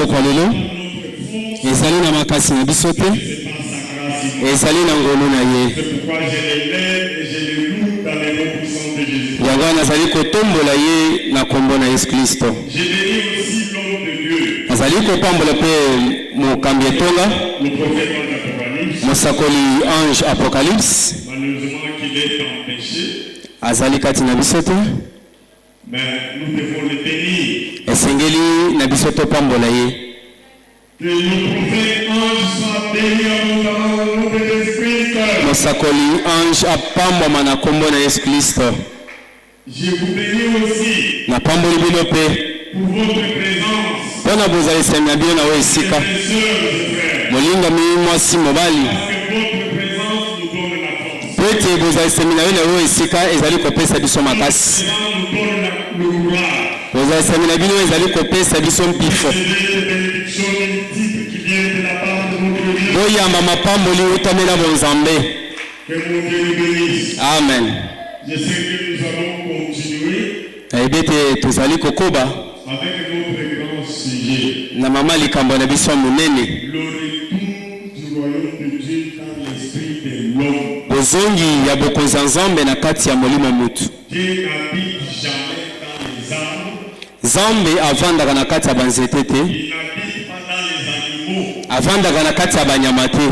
nzokwa lelo ezali na makasi na biso te ezali na ngolu na ye yango nazali kotombola ye na kombo na Yesu Kristo nazali kopambola mpe mokambi etonga mosakoli ange Apocalypse azali kati na biso te esengeli na biso topambola ye mosakoli ange apambwama na kombo na Yesu Kristo napamboli bino mpe mpona bozala esemi na bino na oyo esika molingami mwasi mobali po ete bozala esemi na yo na oyo esika ezali kopesa biso makasi bozala esemi na bino ezali kopesa biso mpifo boyamba mapamboli utamela bonzambe amen nayebi ete tozali kokoba na mama likambo na biso monene bozongi ya bokonzi ya Nzambe na kati ya molimo mutu Nzambe avandaka na kati ya banzete te avandaka na kati ya banyama te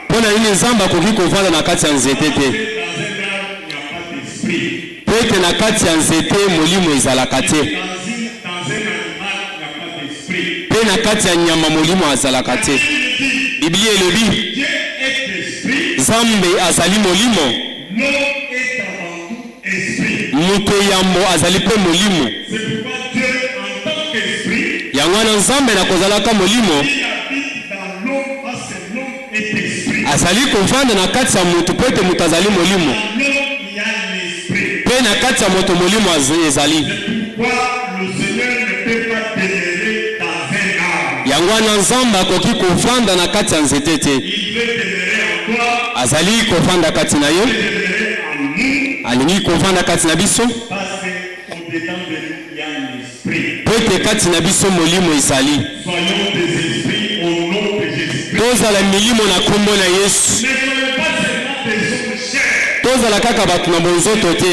mpona nini Nzambe akoki kovanda na kati ya nzete te po ete na kati ya nzete molimo ezalaka te mpe na kati ya nyama molimo azalaka te Biblia elobi Nzambe azali molimo moto yambo azali mpe molimo yango wana Nzambe na kozalaka molimo azali kovanda na kati ya moto po ete moto azali molimo mpe na kati ya moto molimo ezali yango wana Nzambe akoki kovanda na kati ya nzete te azali kovanda kati na yo alingi kovanda kati na biso po ete kati na biso molimo ezali tozala milimo na kombo na Yesu tozala kaka bato na bonzoto te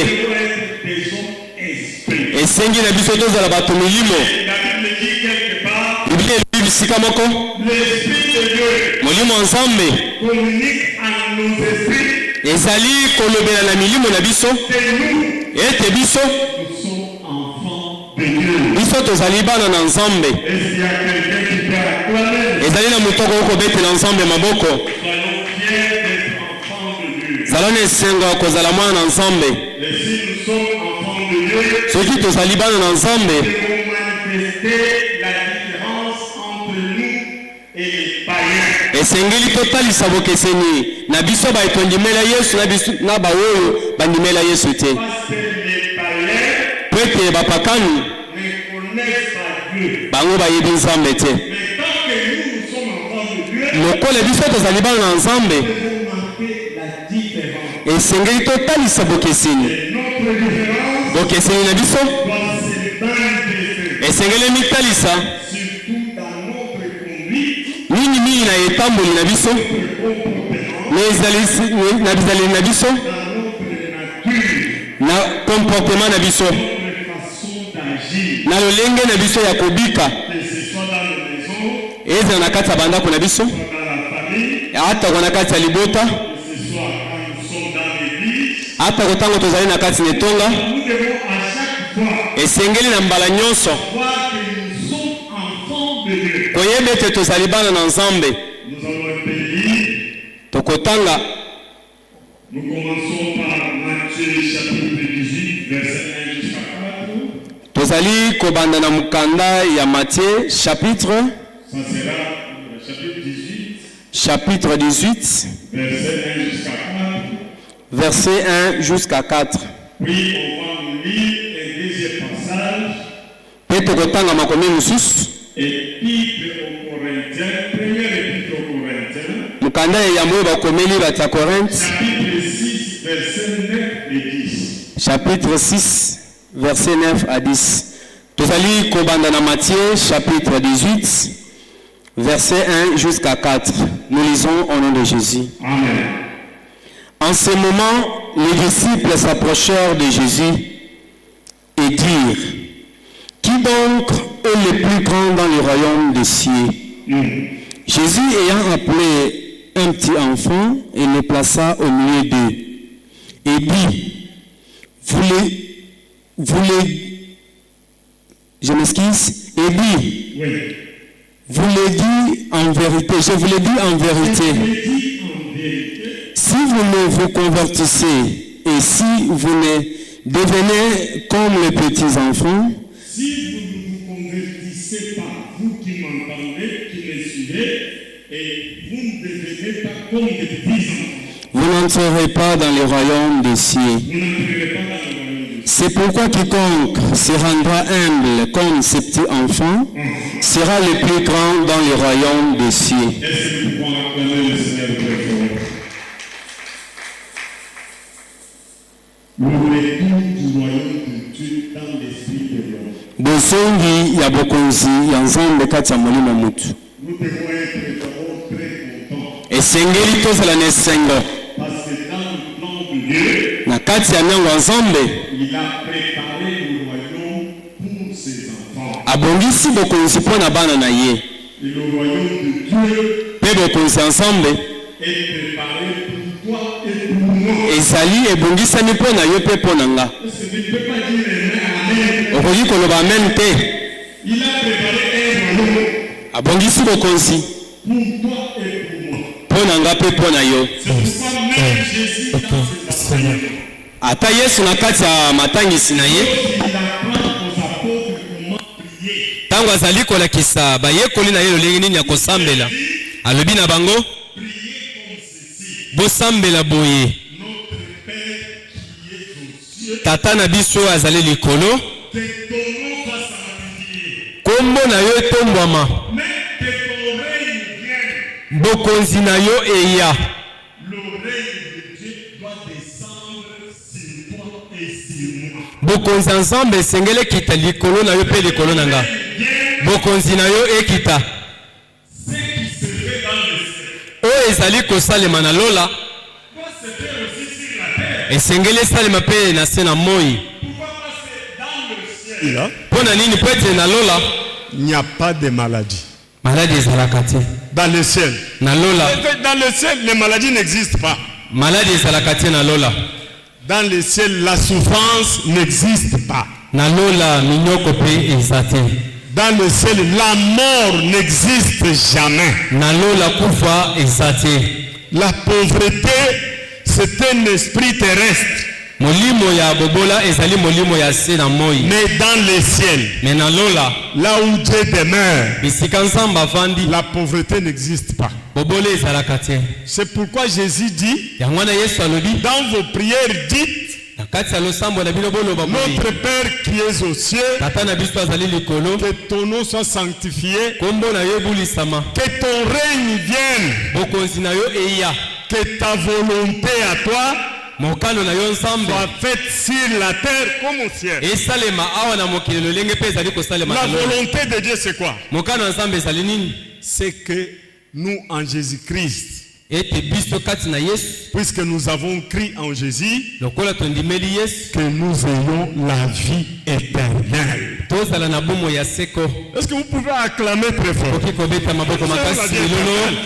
esengi na biso tozala bato milimo Biblia elobi bisika moko molimo Nzambe ezali kolobela na milimo na biso ete biso tozali bana na Nzambe ezali na motoko okobetela Nzambe maboko zala na esengo ya kozala mwana na Nzambe soki tozali bana na Nzambe esengeli totalisa bokeseni na biso baetondimela Yesu na baoyo bandimela Yesu te po ete bapakani bango bayebi Nzambe te lokole biso tozali bana na Nzambe esengeli totalisa bokeseni na biso esengeli mitalisa mingi na etamboli na biso na bizaleli na biso na comportement na biso na lolenge na biso ya kobika ezala na kati ya bandako na biso atako na kati ya libota atako ntango tozali na kati na etonga esengeli na mbala nyonso koyeba ete tozali bana na Nzambe tokotanga tozali kobanda na mukanda ya Matthieu chapitre 18 verset 1 jusqu'à 4. Puis on va nous lire un deuxième passage. Peto kotanga makomi mususu. Épître aux Corinthiens, première épître aux Corinthiens. Mukanda ya moyo bakomeli bata Corinthe. Chapitre 6 verset 9 et 10. Chapitre 6 verset 9 à 10. Tozali kobanda na Matthieu chapitre 18, verset 1 jusqu'à 4. Nous lisons au nom de Jésus. Amen. En ce moment, les disciples s'approchèrent de Jésus et dirent, qui donc est le plus grand dans le royaume des cieux? Jésus ayant appelé un petit enfant, il le plaça au milieu d'eux et dit, je m'excuse, et dit, Oui. vous le dites en vérité, je vous le dis en vérité, Je dis en vérité, si vous ne vous convertissez et si vous ne devenez comme les petits enfants, si vous ne vous convertissez pas, vous qui m'entendez, qui me suivez, et vous ne devenez pas comme des petits enfants, vous n'entrerez pas dans le royaume des cieux. vous n'entrerez pas dans le royaume de Dieu. C'est pourquoi quiconque se rendra humble comme ces petits enfants sera le plus grand dans le royaume des cieux. Est-ce que nous pouvons acclamer le Seigneur très fort? Le retour du royaume de Dieu dans l'esprit de l'homme. Bosongi ya bokonzi ya nzambe kati ya molimo mutu. Nous devons être d'abord très contents. Esengeli tozala na esengo Parce que dans le plan de Dieu, na kati ya miango ya nzambe il a préparé le royaume pour ses enfants. abongisi bokonzi mpo na bana na ye. Et le royaume de Dieu Mpe bokonzi ya nzambe est préparé pour toi et pour moi. ezali ebongisami mpo na yo mpe mpo na nga. Est-ce que tu ne peux pas dire amen? Okoki koloba amen te. Il a préparé un royaume Abongisi bokonzi pour toi et pour moi. mpo na nga mpe mpo na yo. C'est pourquoi même Jésus dans ses enseignements, Ata Yesu na kati ya matangisi na ye il apprend aux apôtres comment prier. ntango azali kolakisa bayekoli na ye lolenge nini ya kosambela, alobi na bango, Priez comme ceci. bosambela boye: Notre Père qui est aux cieux, tata na biso oyo azali likolo, que ton nom soit sanctifié. kombo na yo etombwama, Mais que ton règne vienne. bokonzi na yo eya. Le règne de Dieu doit descendre sur toi et sur moi. Bokonzi ya nzambe esengeli ekita likolo na yo mpe likolo na nga. Viens Bokonzi na yo ekita ce qui se fait dans le ciel. oyo ezali kosalema na lola Doit se faire aussi sur la terre. esengeli esalema mpe na se na moi. Pourquoi? Parce que dans le ciel, Là, Mpo na nini? Po ete na lola il n'y a pas de maladie. maladi ezalaka te. Dans le ciel. Na lola Dans le ciel, les maladies n'existent pas. maladi ezalaka te na lola. Dans le ciel, la souffrance n'existe pas. Na lola minyoko mpe eza te. Dans le ciel, la mort n'existe jamais. Na lola kufa eza te. La pauvreté, c'est un esprit terrestre. Molimo ya bobola ezali molimo ya se na moi. Mais dans le ciel, Me na lola là où Dieu demeure, bisika nzambe avandi, la pauvreté n'existe pas. bobola ezalaka te. C'est pourquoi Jésus dit, Yango wana Yesu alobi dans vos prières, dites, na kati ya losambo na bino boloba boye: notre Père qui est aux cieux, tata na biso azali likolo, que ton nom soit sanctifié, kombo na yo ebulisama, que ton règne vienne, bokonzi na yo eya, que ta volonté à toi mokano na yo nzambe soit faite sur la terre comme au ciel. esalema awa na mokili lolenge mpe ezali kosalema La na lola. volonté de Dieu, c'est quoi? Mokano ya nzambe ezali nini? C'est que nous, en Jésus-Christ, Ete biso kati na Yesu, puisque nous avons cru en Jésus, lokola tondimeli Yesu, que nous ayons la vie éternelle. tozala na bomo ya seko. Est-ce que vous pouvez acclamer très fort? Okoki kobeta maboko C'est la makasi vie lelo. éternelle.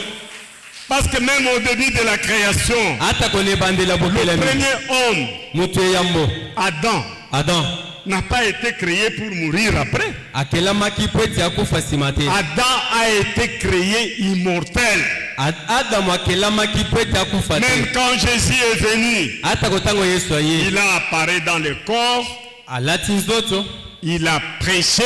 Parce que même au début de la création, Ata konebandela le bokelemi, premier homme, mutu eyambo Adam, Adam n'a pas été créé pour mourir après. akelamaki po ete akufa nsima te. Adam a été créé immortel. Adamu akelamaki po ete akufa Même te. quand Jésus est venu, Ata kotango Yesu aye, il a apparu dans le corps, alati nzoto, il a prêché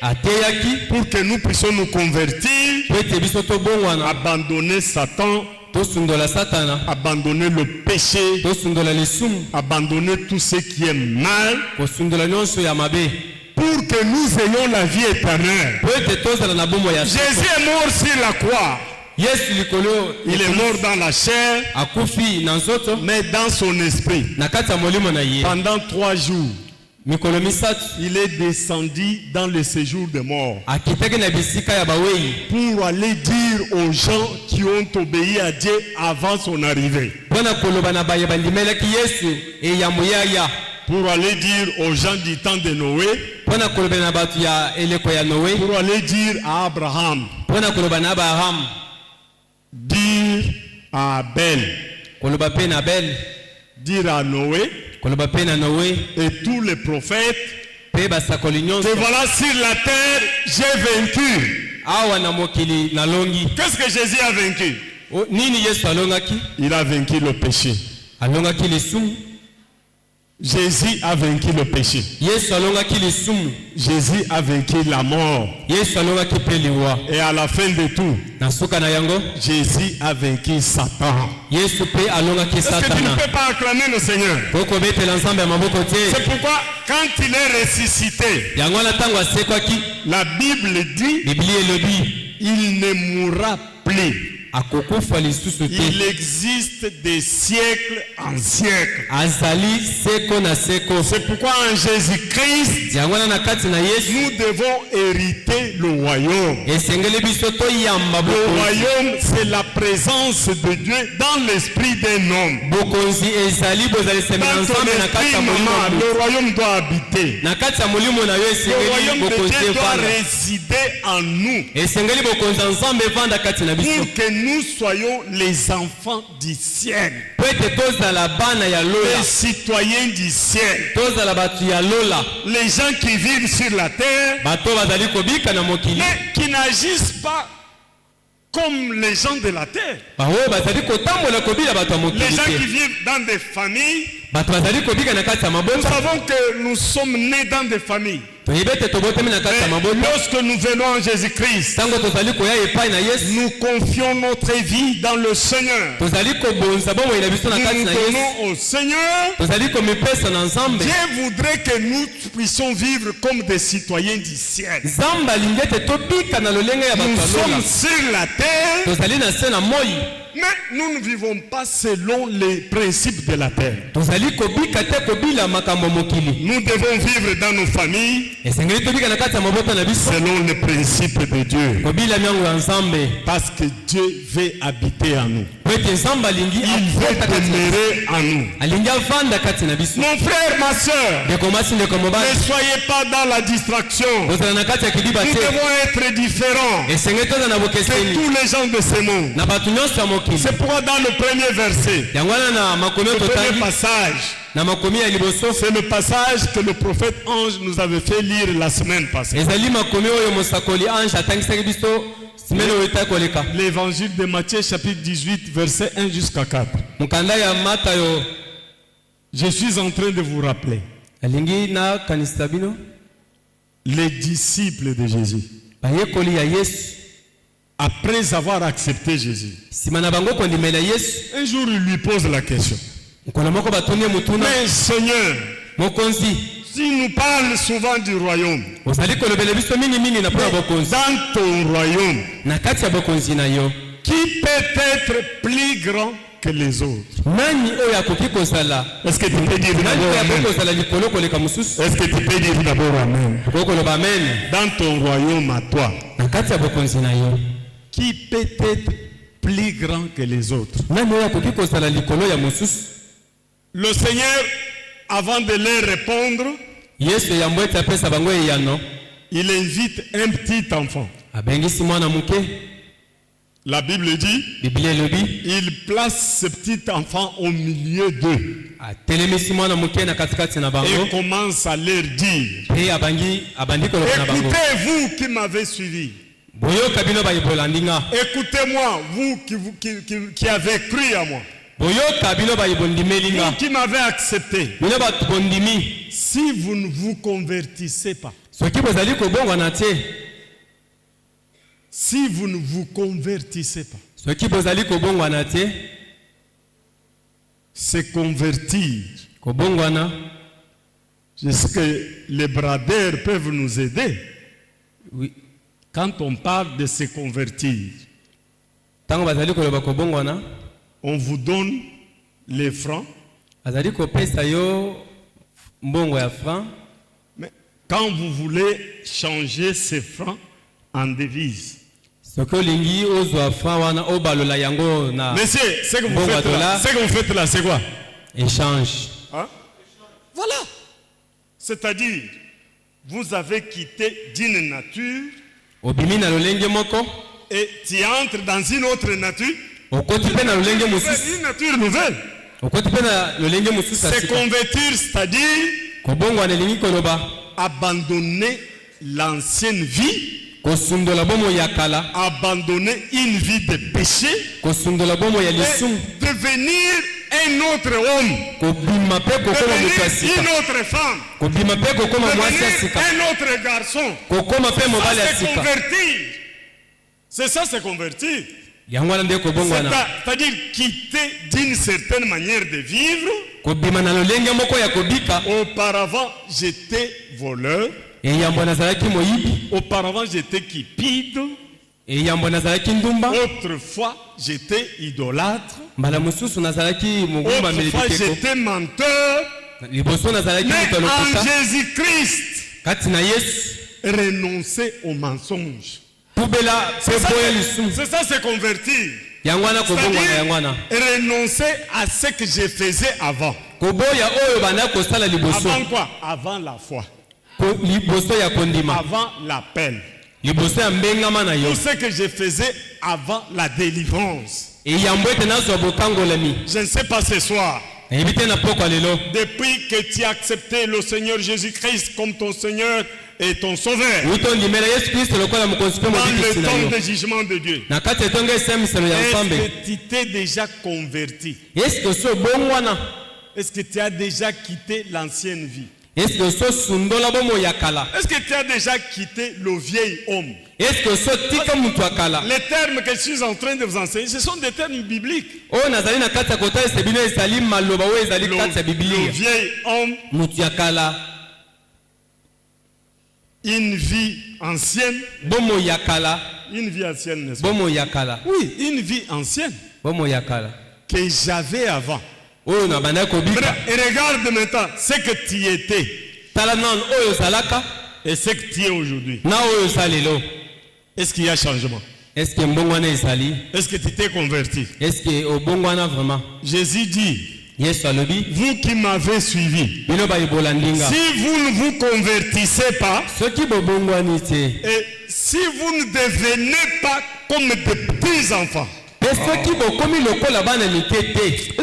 ateyaki pour que nous puissions nous convertir, po ete biso tobongwana, abandonner Satan, tosundola Satana, abandonner le péché, tosundola lisumu, abandonner tout ce qui est mal, kosundola nyonso ya mabe, pour que nous ayons la vie éternelle. po ete tozala na bomo ya Jésus seko. est mort sur la croix. Yesu likolo Il est mort dans la chair, akufi na nzoto mais dans son esprit. na kati ya molimo na ye. Pendant 3 jours, il est descendu dans le séjour des morts pour aller dire aux gens qui ont obéi à Dieu avant son arrivée. Pour aller dire aux gens du temps de Noé, pour aller dire à Abraham, dire à Abel, dire à Noé et tous les prophètes que voilà sur la terre j'ai vaincu. Qu'est-ce que Jésus a vaincu? Il a vaincu le péché. Jésus a vaincu le péché. Jésus a vaincu la mort. Et à la fin de tout, Jésus a vaincu Satan. Est-ce que tu ne peux pas acclamer le Seigneur? C'est pourquoi quand il est ressuscité, la Bible dit il ne mourra plus. Il existe des siècles en siècles. C'est pourquoi en Jésus-Christ, nous devons hériter le royaume. Le royaume, c'est la présence de Dieu dans l'esprit d'un homme. Dans ton esprit, maman, le royaume doit habiter. Le royaume de Dieu doit résider en nous. Pour que nous soyons les enfants du ciel, les citoyens du ciel, les gens qui vivent sur la terre, mais qui n'agissent pas comme les gens de la terre. Les gens qui vivent dans des familles, nous savons que nous sommes nés dans des familles. Mais lorsque nous venons en Jésus-Christ, nous confions notre vie dans le Seigneur. Nous nous donnons au Seigneur. Dieu voudrait que nous puissions vivre comme des citoyens du ciel. Nous sommes sur la terre, mais nous ne vivons pas selon les principes de la terre. Nous devons vivre dans nos familles selon les principes de Dieu. Parce que Dieu veut habiter en nous. Il veut demeurer en nous. Mon frère, ma soeur, ne soyez pas dans la distraction. Nous devons être différents de tous les gens de ce monde. C'est pourquoi dans le premier verset, le premier passage, c'est le passage que le prophète Ange nous avait fait lire la semaine passée. L'évangile de Matthieu chapitre 18 verset 1 jusqu'à 4. Je suis en train de vous rappeler les disciples de Jésus. Après avoir accepté Jésus, un jour il lui pose la question. Mais Seigneur, tu nous parles souvent du royaume. Dans ton royaume, qui peut être plus grand que les autres? Est-ce que tu peux dire d'abord Amen? Est-ce que tu peux dire d'abord Amen? Dans ton royaume à toi, qui peut être plus grand que les autres? Le Seigneur, avant de leur répondre, il invite un petit enfant. La Bible dit, il place ce petit enfant au milieu d'eux et commence à leur dire, écoutez vous qui m'avez suivi. Écoutez-moi, vous qui avez cru à moi. Vous qui m'avez accepté. Si vous ne vous convertissez pas, si vous ne vous convertissez pas, se convertir. Je sais que les bradeurs peuvent nous aider. Oui. Quand on parle de se convertir, on vous donne les francs quand vous voulez changer ces francs en devises. Monsieur, ce que vous faites là, c'est quoi? Échange. Hein? Voilà. C'est-à-dire, vous avez quitté d'une nature et tu entres dans une autre nature. Une nature nouvelle. C'est convertir, c'est-à-dire abandonner l'ancienne vie, abandonner une vie de péché et devenir un autre homme, devenir une autre femme, devenir un autre garçon. C'est convertir. C'est ça, c'est convertir. C'est-à-dire quitter d'une certaine manière de vivre. Auparavant, j'étais voleur. Auparavant, j'étais cupide. Autrefois, j'étais idolâtre. Autrefois, j'étais menteur. Mais en Jésus-Christ, renoncer au mensonge. C'est ça, c'est convertir. C'est-à-dire renoncer à ce que je faisais avant. Avant quoi? Avant la foi. Avant l'appel. Tout ce que je faisais avant la délivrance. Je ne sais pas ce soir. Depuis que tu as accepté le Seigneur Jésus-Christ comme ton Seigneur et ton Sauveur, dans le temps de jugement de Dieu, est-ce que tu t'es déjà converti? Est-ce que tu as déjà quitté l'ancienne vie? Est-ce que tu as déjà quitté le vieil homme? Les termes que je suis en train de vous enseigner, ce sont des termes bibliques. Le vieil homme, une vie ancienne. Une vie ancienne, n'est-ce pas? Oui, une vie ancienne que j'avais avant. Et regarde maintenant ce que tu étais et ce que tu es aujourd'hui. Est-ce qu'il y a changement? Est-ce que tu t'es converti? Jésus dit, vous qui m'avez suivi, si vous ne vous convertissez pas, et si vous ne devenez pas comme de petits enfants, est-ce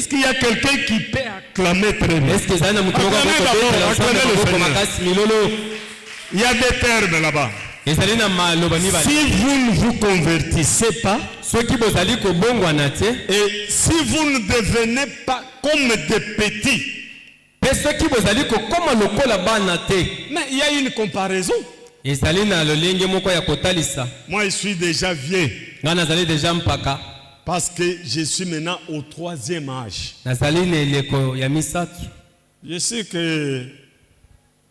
qu'il y a quelqu'un qui peut acclamer très bien? Il y a des termes là-bas. Si vous ne vous convertissez pas, et si vous ne devenez pas comme des petits, mais il y a une comparaison. Moi je suis déjà vieux. Parce que je suis maintenant au 3e âge. Je sais que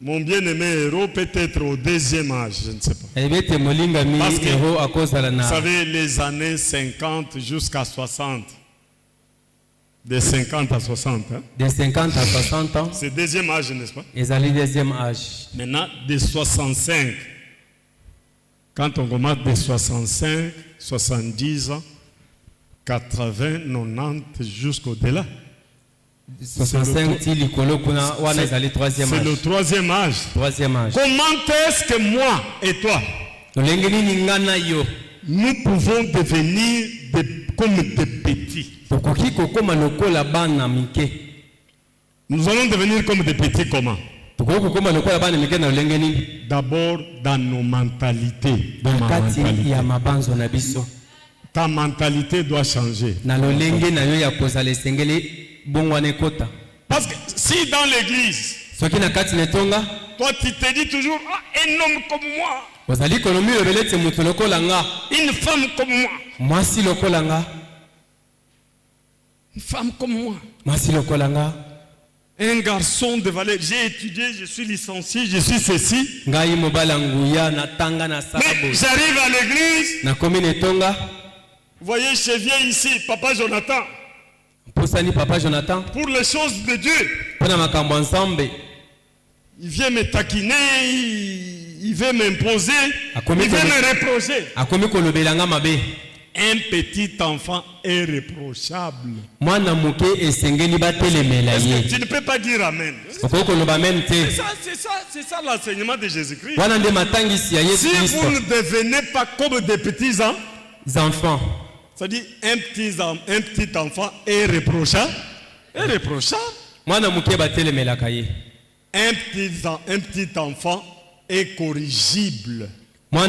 mon bien-aimé héros peut être au 2e âge, je ne sais pas. Parce que, vous savez, les années 50 jusqu'à 60. De 50 à 60. Hein? De 50 à 60 ans. C'est 2e âge, n'est-ce pas? Ils allaient 2e âge. Maintenant, de 65. Quand on commence de 65, 70 ans, 80, 90 jusqu'au-delà. C'est le 3e âge. Comment est-ce que moi et toi, nous pouvons devenir comme des petits? Nous allons devenir comme des petits comment? D'abord dans nos mentalités. Ta mentalité doit changer. Parce que si dans l'église, toi tu te dis toujours, ah, un homme comme moi, une femme comme moi, une femme comme moi, un garçon de valeur, j'ai étudié, je suis licencié, je suis ceci. Mais j'arrive à l'église. Vous voyez, je viens ici, Papa Jonathan. Pour les choses de Dieu. il vient me taquiner, il veut m'imposer, il veut me reprocher. Un petit enfant est reprochable. Est-ce que tu ne peux pas dire amen. C'est ça l'enseignement de Jésus-Christ. Si vous ne devenez pas comme des petits enfants, c'est-à-dire un petit enfant est reprochable. Un petit enfant est corrigible. Un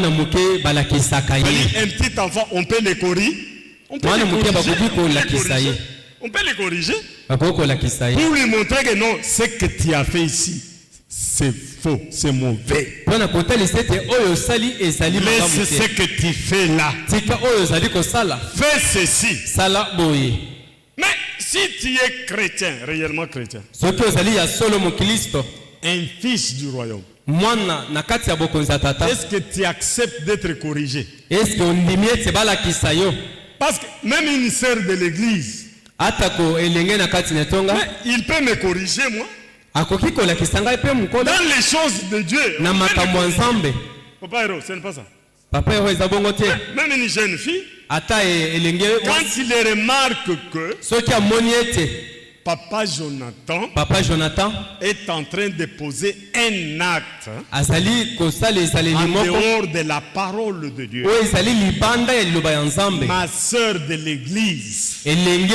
petit enfant, on peut le corriger. On peut le corriger. Pour lui montrer que non, ce que tu as fait ici, c'est faux, c'est mauvais. Mais c'est ce que tu fais là. Fais ceci. Mais si tu es chrétien, réellement chrétien, un fils du royaume, est-ce que tu acceptes d'être corrigé? Parce que même une sœur de l'église, il peut me corriger moi dans les choses de Dieu. Papa Héros, ce n'est pas ça. Même une jeune fille, quand il remarque que Papa Jonathan est en train de poser un acte en dehors de la parole de Dieu, ma sœur de l'église a le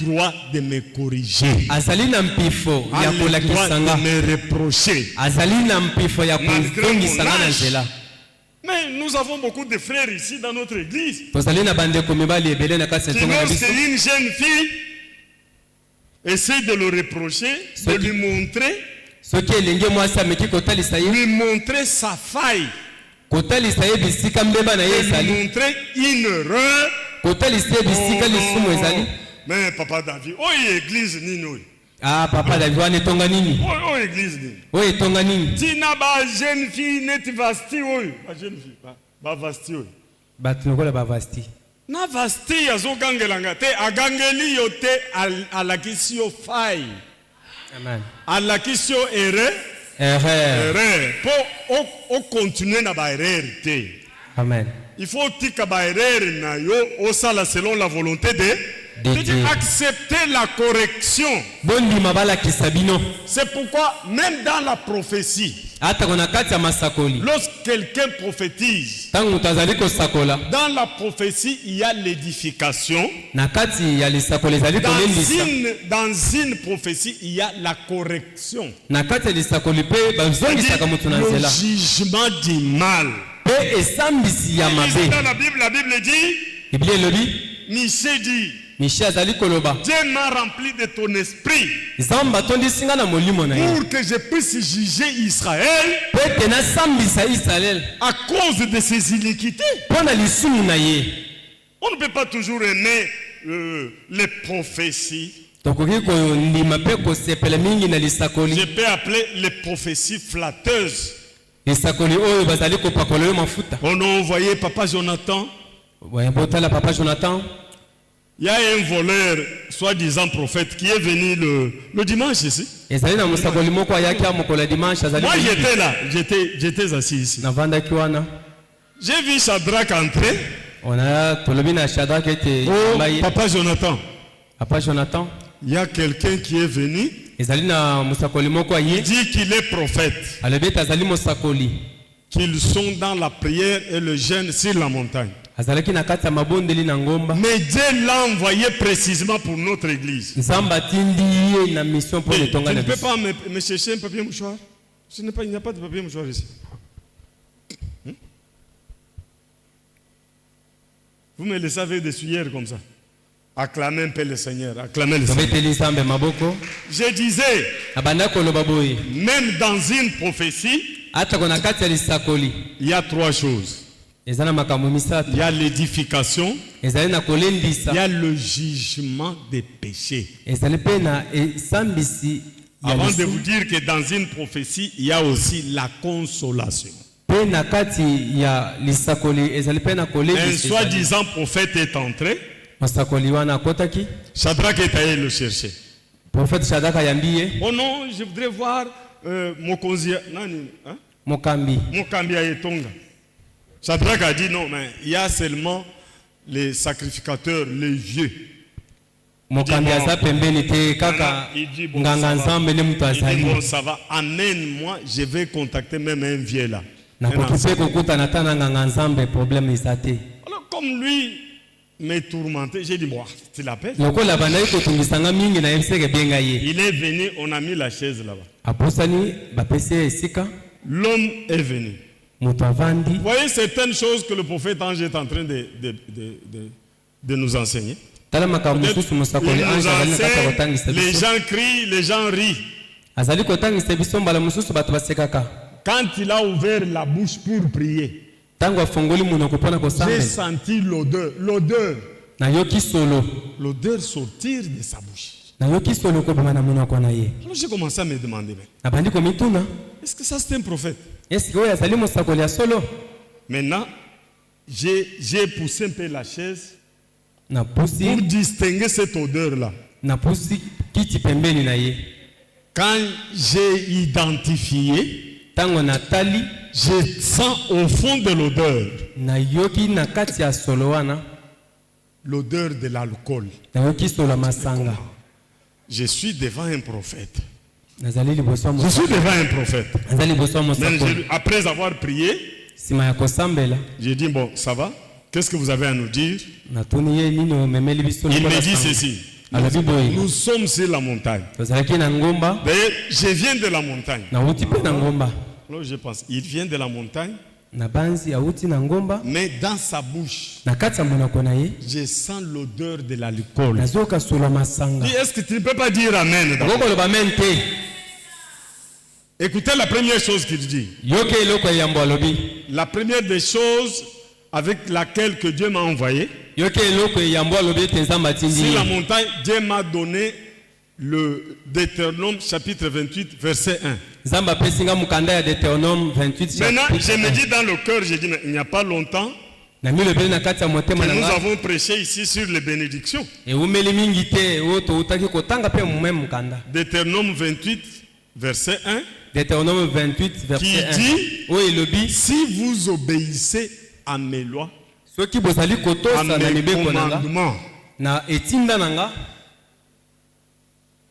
droit de me corriger, a le droit de me reprocher. Mais nous avons beaucoup de frères ici dans notre église. Lorsqu'une jeune fille essaie de le reprocher, de lui montrer sa faille, de lui montrer une erreur. Mais papa David, église nino. Ah, papa David, on est tonga nini? Église nini? Oui, tonga nini? Tina ba jeune fille net vasti ba jeune fille ba vasti Batnokola ba vasti. Na vasti yazo gangelanga te agangeli yote alakisi yo faille. Amen. Alakisi yo erreur. Pour continuer na ba erreur te. Amen. Il faut tika ba erreur na yo osala selon la volonté de accepter la correction. C'est pourquoi même dans la prophétie, lorsque quelqu'un prophétise, dans la prophétie il y a l'édification. Dans une prophétie il y a la correction. Le jugement du mal. Dans la Bible dit, Michée dit, Dieu m'a rempli de ton esprit pour que je puisse juger Israël à cause de ses iniquités. On ne peut pas toujours aimer les prophéties. Je peux appeler les prophéties flatteuses. On a envoyé Papa Jonathan. Il y a un voleur, soi-disant prophète, qui est venu le dimanche ici. Moi j'étais là, j'étais assis ici. J'ai vu Shadrach entrer. Papa Jonathan. Il y a quelqu'un qui est venu. Il dit qu'il est prophète. Qu'ils sont dans la prière et le jeûne sur la montagne. Mais Dieu l'a envoyé précisément pour notre église. Tu ne peux pas me chercher un papier mouchoir. Il n'y a pas de papier mouchoir ici. Vous me laissez avec des souillères comme ça. Acclamez un peu le Seigneur. Acclamez le Seigneur. Je disais, même dans une prophétie, il y a trois choses. Il y a l'édification, il y a le jugement des péchés. Avant de vous dire que dans une prophétie, il y a aussi la consolation. Un soi-disant prophète est entré. Shadrach est allé le chercher. Prophète Shadrach yambiye. Oh non, je voudrais voir Mokonzi nani hein? Mokambi Ayetonga. Shadrach a dit non, mais il y a seulement les sacrificateurs, les vieux. Mokambi aza pembeni te kaka nganga nzambe ne mutu azali. Bon, ça va, amène-moi, je vais contacter même un vieux là. Na kokipe kokuta na tana nganga nzambe problème isate. Alors comme lui me tourmentait, j'ai dit bon, tu l'appelles. Il est venu, on a mis la chaise là-bas. L'homme est venu. Vous voyez certaines choses que le prophète Ange est en train de nous enseigner. Il nous enseigne, les gens crient, les gens rient. Quand il a ouvert la bouche pour prier, j'ai senti l'odeur sortir de sa bouche. Alors j'ai commencé à me demander, est-ce que ça c'est un prophète? Maintenant, j'ai poussé un peu la chaise pour distinguer cette odeur-là. Quand j'ai identifié, je sens au fond de l'odeur l'odeur de l'alcool. Je suis devant un prophète. Je suis devant un prophète. Après avoir prié, j'ai dit bon, ça va? Qu'est-ce que vous avez à nous dire? Il me dit ceci. Nous sommes sur la montagne. D'ailleurs, je viens de la montagne. Alors je pense, il vient de la montagne. Mais dans sa bouche, je sens l'odeur de l'alcool. Est-ce que tu ne peux pas dire amen? Écoutez la première chose qu'il dit. La première des choses avec laquelle que Dieu m'a envoyé. Sur la montagne, Dieu m'a donné le Deutéronome chapitre 28 verset 1. Maintenant, je me dis dans le cœur, je dis, mais il n'y a pas longtemps que nous avons prêché ici sur les bénédictions. Deutéronome 28 verset 1 qui dit, si vous obéissez à mes lois, à mes commandements,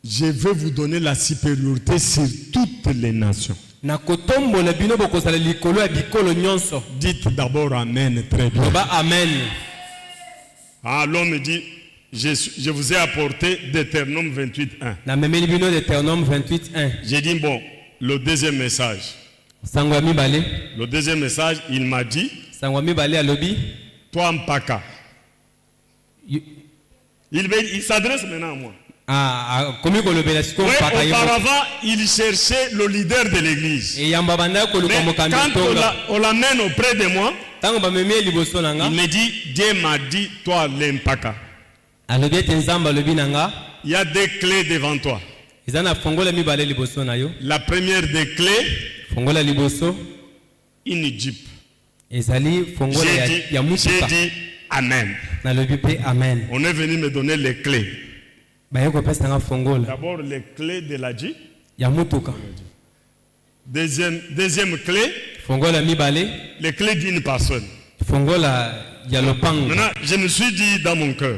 je vais vous donner la supériorité sur toutes les nations. Dites d'abord amen très bien. Amen. Ah, l'homme me dit, je vous ai apporté Deutéronome 28.1. J'ai dit bon, le deuxième message. Le deuxième message, il m'a dit, toi Mpaka. Il s'adresse maintenant à moi. Oui, auparavant, il cherchait le leader de l'église. Mais quand on l'amène auprès de moi, il me dit, Dieu m'a dit, toi l'Mpaka. Il y a des clés devant toi. La première des clés, une Jeep. J'ai dit Amen. On est venu me donner les clés. D'abord les clés de la Jeep. Deuxième clé, les clés d'une personne. Maintenant, je me suis dit dans mon cœur,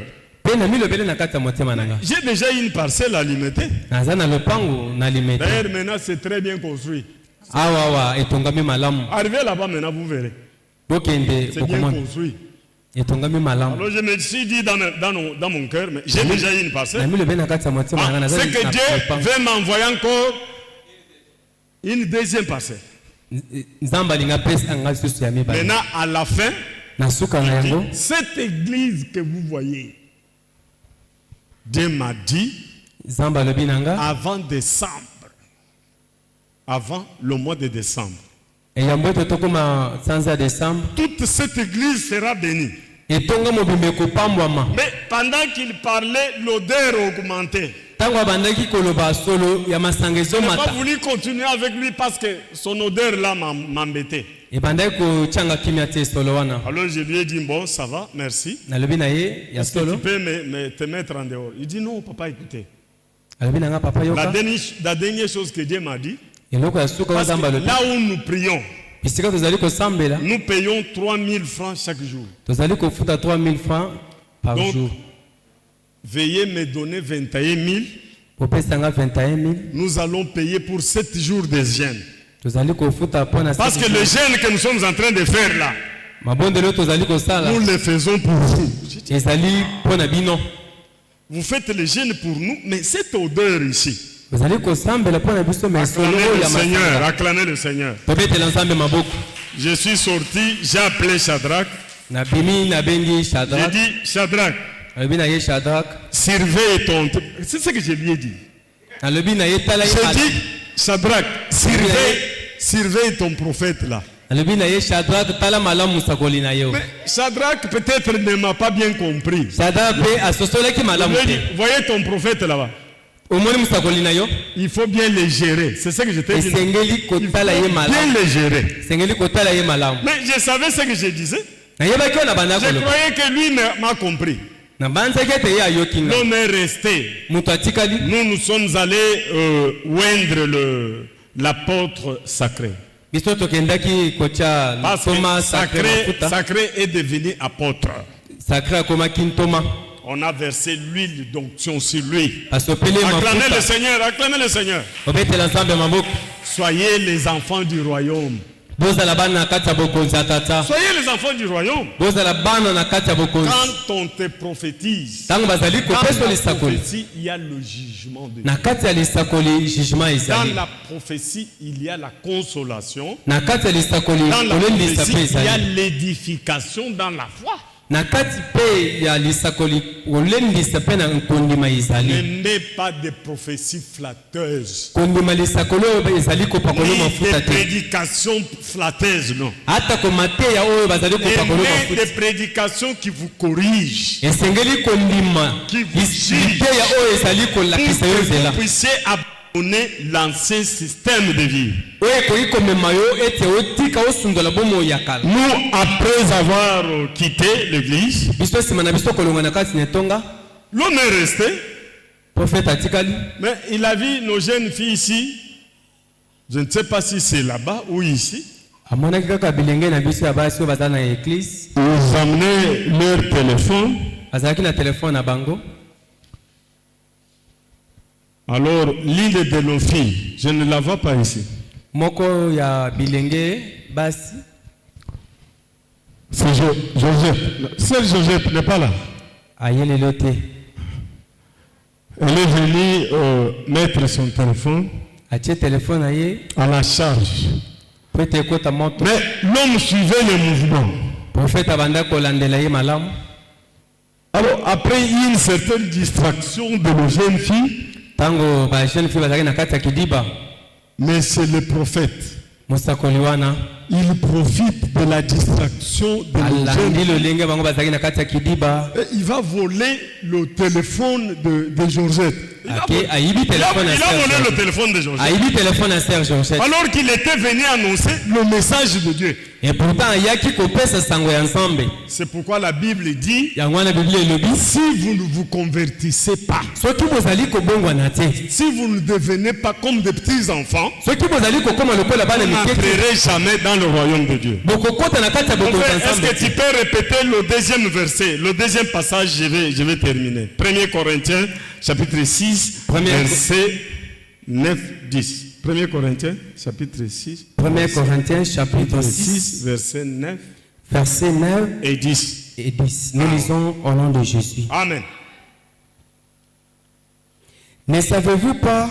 j'ai déjà une parcelle à alimenter. D'ailleurs, maintenant c'est très bien construit. Arrivez là-bas maintenant, vous verrez. C'est bien construit. Alors je me suis dit dans mon cœur, mais j'ai déjà une parcelle. C'est que Dieu veut m'envoyer encore une deuxième parcelle. Maintenant, à la fin, cette église que vous voyez, Dieu m'a dit, avant décembre, avant le mois de décembre, toute cette église sera bénie. Mais pendant qu'il parlait, l'odeur augmentait. Je n'ai pas voulu continuer avec lui parce que son odeur là m'embêtait. Alors je lui ai dit, bon, ça va, merci. Est-ce que tu peux te mettre en dehors? Il dit, non, papa, écoutez. La dernière chose que Dieu m'a dit, parce que là où nous prions, nous payons 3000 francs chaque jour. 3000 francs par jour. Veuillez me donner 21 000. Nous allons payer pour 7 jours de jeûne. Parce que le jeûne que nous sommes en train de faire là, nous le faisons pour vous. Vous faites le jeûne pour nous, mais cette odeur ici, acclamez le Seigneur. Je suis sorti, j'ai appelé Shadrach. J'ai dit, Shadrach, surveille ton... C'est ce que je lui ai dit. J'ai dit, Shadrach, surveille ton prophète là. Mais Shadrach peut-être ne m'a pas bien compris. Voyez ton prophète là-bas. Il faut bien le gérer. C'est ça que je t'ai dit. Il faut bien le gérer. Mais je savais ce que je disais. Je croyais que lui m'a compris. L'homme est resté. Nous nous sommes allés oindre l'apôtre sacré. Parce que sacré est devenu apôtre. On a versé l'huile d'onction sur lui. Acclamez le Seigneur, acclamez le Seigneur. Soyez les enfants du royaume. Soyez les enfants du royaume. Quand on te prophétise, dans la prophétie, il y a le jugement de Dieu. Dans la prophétie, il y a la consolation. Dans la prophétie, il y a l'édification dans la foi. Ne mets pas de prophéties flatteuses. Ni de prédications flatteuses, non. Mais des prédications qui vous corrigent. Qui vous jugent. Pour que vous puissiez abandonner l'ancien système de vie. Nous, après avoir quitté l'église, l'homme est resté. Mais il a vu nos jeunes filles ici. Je ne sais pas si c'est là-bas ou ici. Ils amenaient leur téléphone. Alors, l'une de nos filles, je ne la vois pas ici. C'est Joseph. Celle Joseph n'est pas là. Elle est venue mettre son téléphone à la charge. Mais l'homme suivait le mouvement. Alors, après une certaine distraction de nos jeunes filles, mais c'est le prophète. Il profite de la distraction de nos jeunes filles. Et il va voler le téléphone de Georgette. Il a volé le téléphone de Georgette. Alors qu'il était venu annoncer le message de Dieu. C'est pourquoi la Bible dit, si vous ne vous convertissez pas, si vous ne devenez pas comme des petits enfants, vous n'entrerez jamais dans le royaume de Dieu. Est-ce que tu peux répéter le deuxième verset, le deuxième passage? Je vais terminer. 1 Corinthiens chapitre 6, verset 9-10. 1 Corinthiens chapitre 6. 1 Corinthiens chapitre 6, verset 9. Verset 9 et 10. Et 10. Nous lisons au nom de Jésus. Amen. Ne savez-vous pas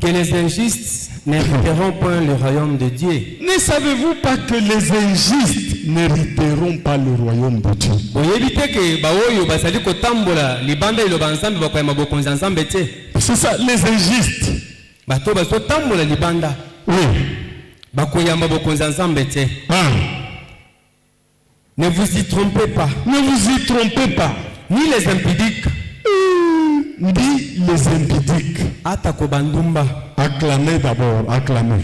que les injustes n'hériteront point le royaume de Dieu? Ne savez-vous pas que les injustes n'hériteront pas le royaume de Dieu? C'est ça, les injustes. Oui. Ne vous y trompez pas. Ne vous y trompez pas. Ni les impudiques. Ni les impudiques. Acclamez d'abord, acclamez.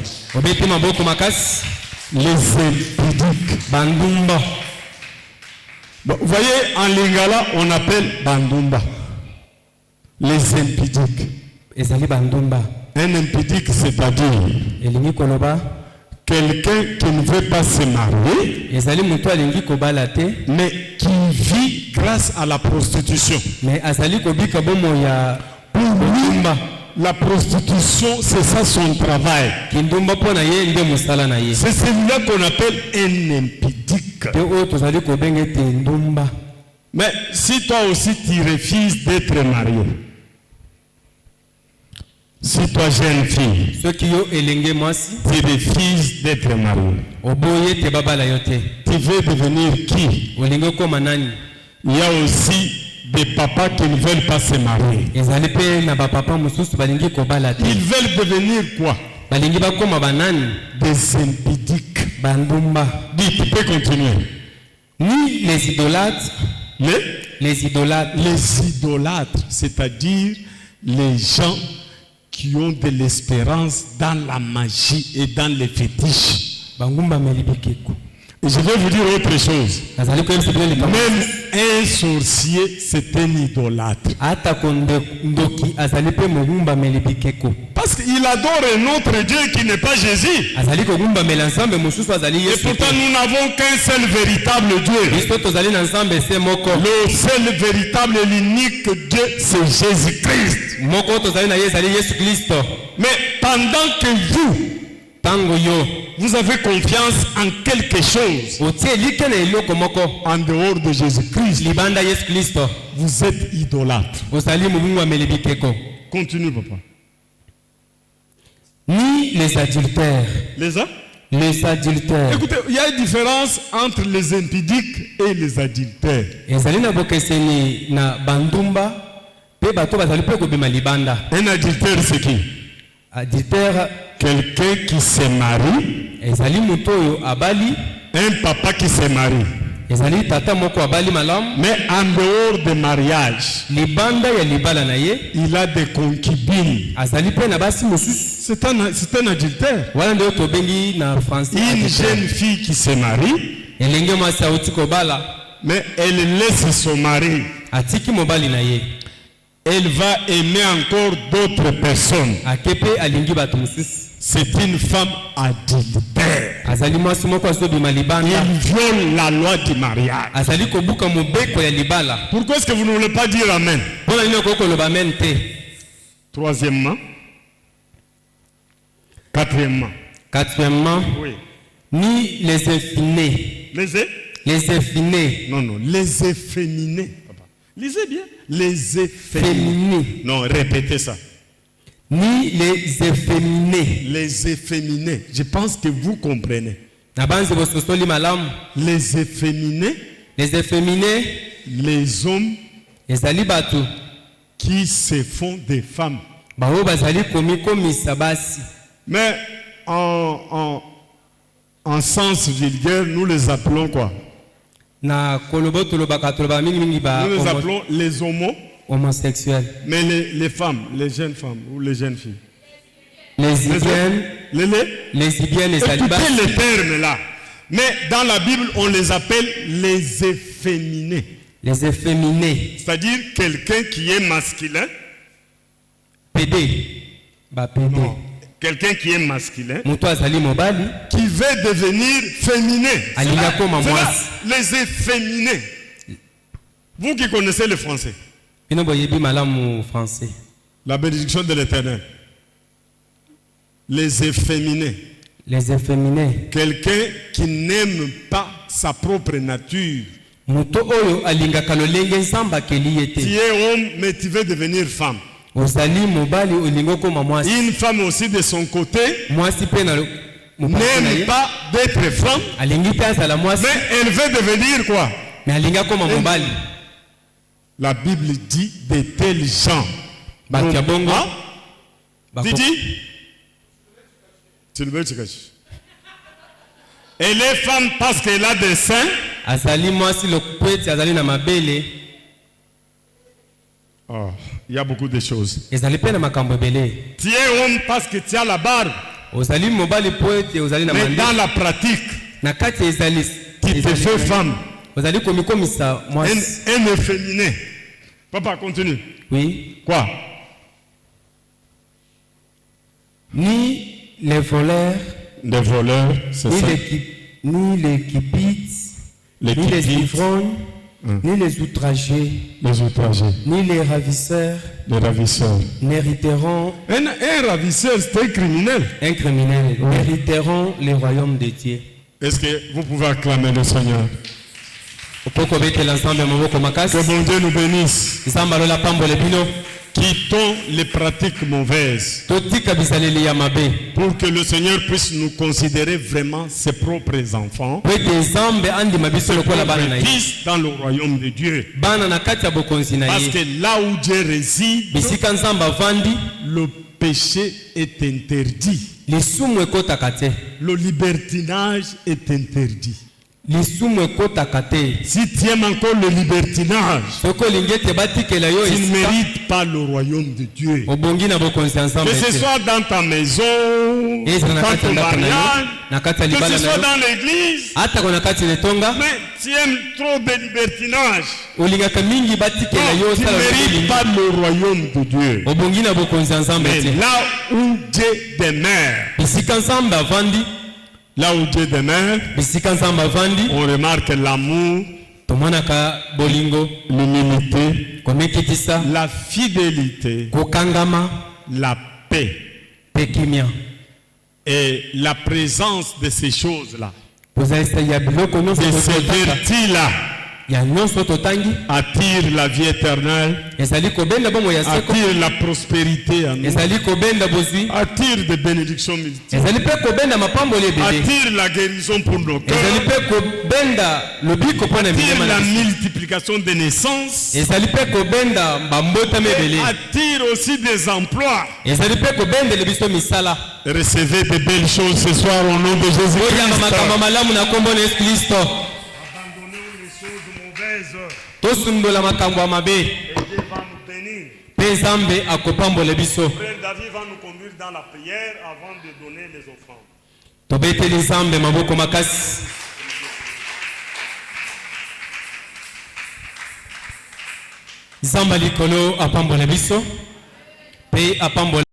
Les impudiques. Bandumba. Bon, vous voyez, en lingala, on appelle bandumba. Les impudiques. Un impudique, c'est-à-dire quelqu'un qui ne veut pas se marier, mais qui vit grâce à la prostitution. Pour lui, la prostitution, c'est ça son travail. C'est celui-là qu'on appelle un impudique. Mais si toi aussi tu refuses d'être marié, si toi jeune fille, tu refuses d'être marié, tu veux devenir qui? Il y a aussi des papas qui ne veulent pas se marier. Ils veulent devenir quoi? Des impudiques. Dis, tu peux continuer. Ni les idolâtres. Les idolâtres. Les idolâtres, c'est-à-dire les gens qui ont de l'espérance dans la magie et dans les fétiches. Et je vais vous dire autre chose. Même un sorcier, c'est un idolâtre. Parce qu'il adore un autre Dieu qui n'est pas Jésus. Et pourtant nous n'avons qu'un seul véritable Dieu. Le seul véritable et l'unique Dieu, c'est Jésus-Christ. Mais pendant que vous avez confiance en quelque chose en dehors de Jésus-Christ, vous êtes idolâtre. Continue, papa. Ni les adultères. Les adultères. Écoutez, il y a une différence entre les impudiques et les adultères. Un adultère, c'est qui? Adultère, quelqu'un qui se marie. Un papa qui se marie. Mais en dehors de mariage, il a des concubines. C'est un adultère. Une jeune fille qui se marie, mais elle laisse son mari. Elle va aimer encore d'autres personnes. C'est une femme adultère. Il viole la loi du mariage. Pourquoi est-ce que vous ne voulez pas dire Amen? Troisièmement. Quatrièmement. Oui. Ni les efféminés. Les efféminés. Non, les efféminés. Lisez bien. Les efféminés. Non, répétez ça. Ni les efféminés. Les efféminés. Je pense que vous comprenez. Les efféminés. Les efféminés. Les hommes qui se font des femmes. Mais en sens vulgaire, nous les appelons quoi? Nous les appelons les homosexuels. Mais les femmes, les jeunes femmes ou les jeunes filles. Les lesbiennes, les salibats. Écoutez les termes là. Mais dans la Bible, on les appelle les efféminés. Les efféminés. C'est-à-dire quelqu'un qui est masculin. PD. Non. Quelqu'un qui est masculin. Qui veut devenir féminin. Les efféminés. Vous qui connaissez le français. La bénédiction de l'Éternel. Les efféminés. Les efféminés. Quelqu'un qui n'aime pas sa propre nature. Tu es homme, mais tu veux devenir femme. Une femme aussi de son côté n'aime pas d'être femme, mais elle veut devenir quoi? La Bible dit de tels gens. Elle est femme parce qu'elle a des seins. Oh, il y a beaucoup de choses. Tu es homme parce que tu as la barbe. Mais dans la pratique, tu te fais femme. Un efféminé. Papa, continue. Oui. Quoi? Ni les voleurs, c'est ni ça. Ni les kibites, ni les ivrognes, ni les outragés, ni les ravisseurs, n'hériteront. Un ravisseur, c'est un criminel. Un criminel n'hériteront le royaume de Dieu. Est-ce que vous pouvez acclamer le Seigneur? Que bon Dieu nous bénisse. Quittons les pratiques mauvaises pour que le Seigneur puisse nous considérer vraiment ses propres enfants, fils dans le royaume de Dieu. Parce que là où Dieu réside, le péché est interdit. Le libertinage est interdit. Si tu aimes encore le libertinage, tu ne mérites pas le royaume de Dieu. Que ce soit dans ta maison, dans ton mariage, que ce soit dans l'église, mais tu aimes trop de libertinage. Tu ne mérites pas le royaume de Dieu. Mais là où Dieu demeure, là où Dieu demeure, on remarque l'amour, l'humilité, la fidélité, la paix et la présence de ces choses-là, de ces vertus-là, attire la vie éternelle, attire la prospérité à nous, attire des bénédictions multiples, attire la guérison pour nos cœurs, attire la multiplication des naissances, attire aussi des emplois. Recevez de belles choses ce soir au nom de Jésus-Christ. Tosundola makambo ya mabe. Pe Nzambe akopambola biso. Frère David va nous conduire dans la prière avant de donner les offrandes. Tobeteli Nzambe maboko makasi. Nzambe likolo apambola biso. Pe apambola